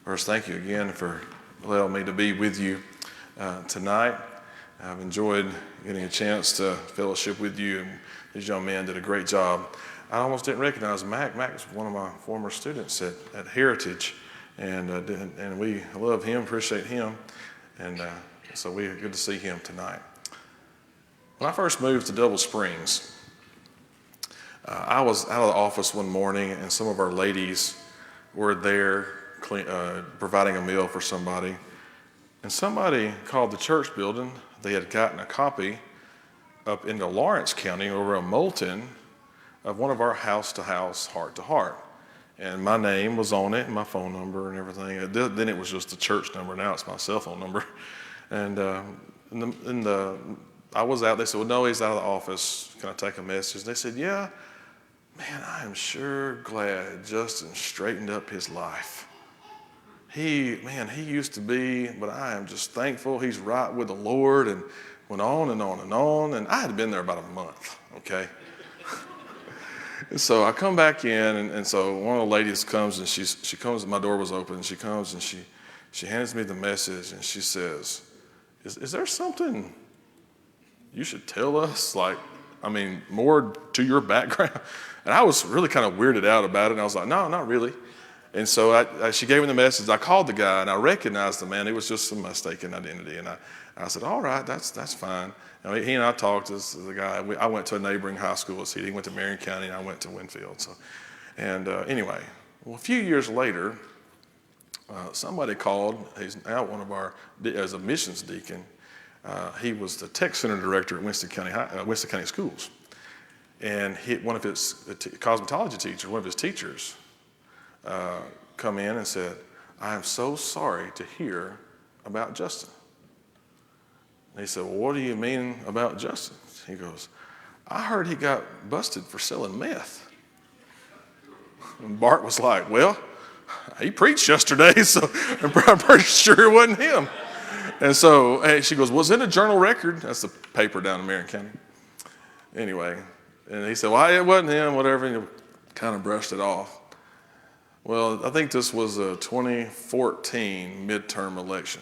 First, thank you again for allowing me to be with you tonight. I've enjoyed getting a chance to fellowship with you, and these young men did a great job. I almost didn't recognize Mac. Mac was one of my former students at Heritage, and we love him, appreciate him, and so we're good to see him tonight. When I first moved to Double Springs, I was out of the office one morning, and some of our ladies were there providing a meal for somebody. And somebody called the church building. They had gotten a copy up into Lawrence County over in Moulton of one of our house-to-house, heart-to-heart. And my name was on it, and my phone number and everything. Then it was just the church number. Now it's my cell phone number. And I was out. They said, well, no, he's out of the office. Can I take a message? They said, yeah. Man, I am sure glad Justin straightened up his life. He used to be, but I am just thankful he's right with the Lord, and went on and on and on. And I had been there about a month, okay? And so I come back in, and so one of the ladies comes, and she comes, my door was open, and she comes, and she hands me the message, and she says, is there something you should tell us? More to your background? And I was really kind of weirded out about it, and I was like, no, not really. And so she gave me the message. I called the guy, and I recognized the man. It was just some mistaken identity. And I said, all right, that's fine. And he and I talked as the guy. I went to a neighboring high school. He went to Marion County, and I went to Winfield. Anyway, a few years later, somebody called. He's now as a missions deacon. He was the tech center director at Winston County Schools. And one of his cosmetology teachers, one of his teachers, come in and said, I am so sorry to hear about Justin. And he said, well, what do you mean about Justin? He goes, I heard he got busted for selling meth. And Bart was like, well, he preached yesterday, so I'm pretty sure it wasn't him. And so she goes, was it a journal record? That's the paper down in Marion County. Anyway, and he said, well, it wasn't him, whatever, and he kind of brushed it off. Well, I think this was a 2014 midterm election.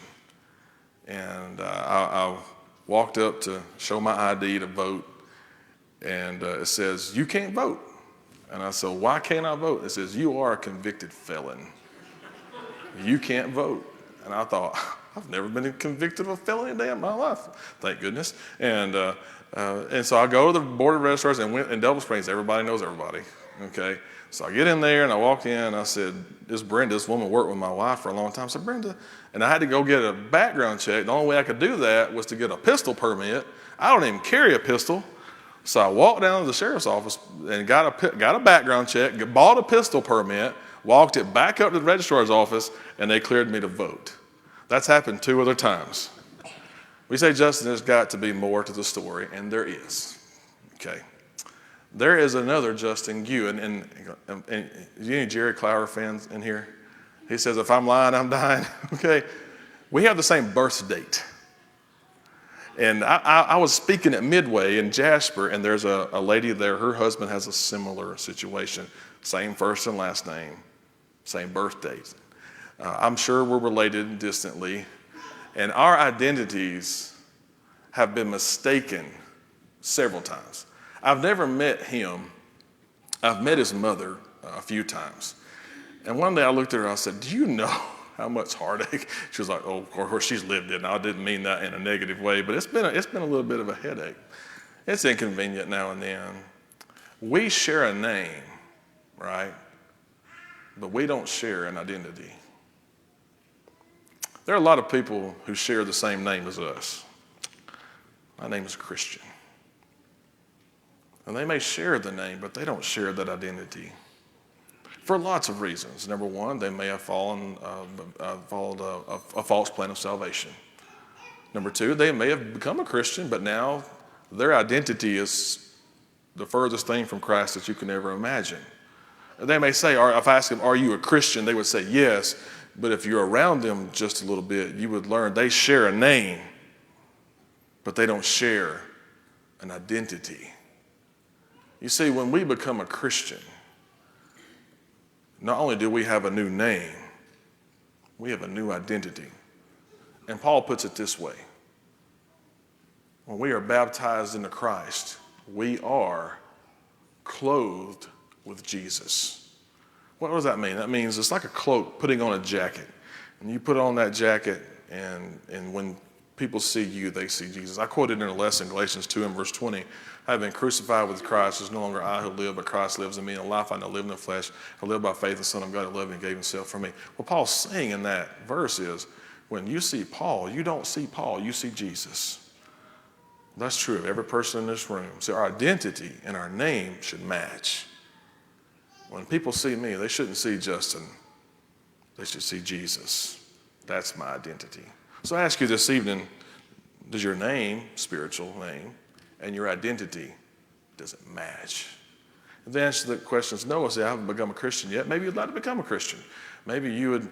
And I walked up to show my ID to vote, and it says, you can't vote. And I said, why can't I vote? It says, you are a convicted felon. You can't vote. And I thought, I've never been convicted of a felony a day in my life, thank goodness. And so I go to the Board of Registrars in Double Springs. Everybody knows everybody, okay? So I get in there, and I walk in, and I said, this woman worked with my wife for a long time. I said, Brenda, and I had to go get a background check. The only way I could do that was to get a pistol permit. I don't even carry a pistol. So I walked down to the sheriff's office and got a background check, bought a pistol permit, walked it back up to the registrar's office, and they cleared me to vote. That's happened 2 other times. We say, Justin, there's got to be more to the story, and there is. Okay. There is another Justin Guin, and any Jerry Clower fans in here? He says, if I'm lying, I'm dying. Okay. We have the same birth date. And I was speaking at Midway in Jasper, and there's a lady there. Her husband has a similar situation. Same first and last name, same birth date. I'm sure we're related distantly, and our identities have been mistaken several times. I've never met him. I've met his mother a few times. And one day I looked at her and I said, do you know how much heartache? She was like, oh, of course she's lived it. And I didn't mean that in a negative way, but it's been a little bit of a headache. It's inconvenient now and then. We share a name, right? But we don't share an identity. There are a lot of people who share the same name as us. My name is Christian. And they may share the name, but they don't share that identity for lots of reasons. Number one, they may have followed a false plan of salvation. Number two, they may have become a Christian, but now their identity is the furthest thing from Christ that you can ever imagine. They may say, if I ask them, are you a Christian? They would say yes. But if you're around them just a little bit, you would learn they share a name, but they don't share an identity. You see, when we become a Christian, not only do we have a new name, We have a new identity. And Paul puts it this way. When we are baptized into Christ, we are clothed with Jesus. What does that mean? That means it's like a cloak, putting on a jacket. And you put on that jacket, and when people see you, they see Jesus. I quoted in a lesson, Galatians 2 and verse 20, I have been crucified with Christ. It's no longer I who live, but Christ lives in me. In the life I now live in the flesh, I live by faith in the Son of God who loved me and gave himself for me. What Paul's saying in that verse is, when you see Paul, you don't see Paul, you see Jesus. That's true of every person in this room. So our identity and our name should match. When people see me, they shouldn't see Justin. They should see Jesus. That's my identity. So I ask you this evening, does your name, spiritual name, and your identity, does it match? If the answer to the question is no, say I haven't become a Christian yet, maybe you'd like to become a Christian. Maybe you would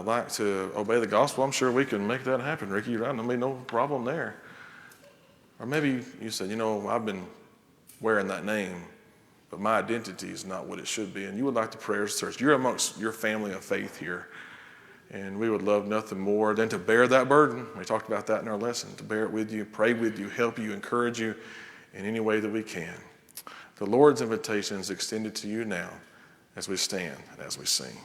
like to obey the gospel. I'm sure we can make that happen, Ricky. You're right, there'll be no problem there. Or maybe you said, I've been wearing that name, but my identity is not what it should be. And you would like to pray as church. You're amongst your family of faith here. And we would love nothing more than to bear that burden. We talked about that in our lesson, to bear it with you, pray with you, help you, encourage you in any way that we can. The Lord's invitation is extended to you now as we stand and as we sing.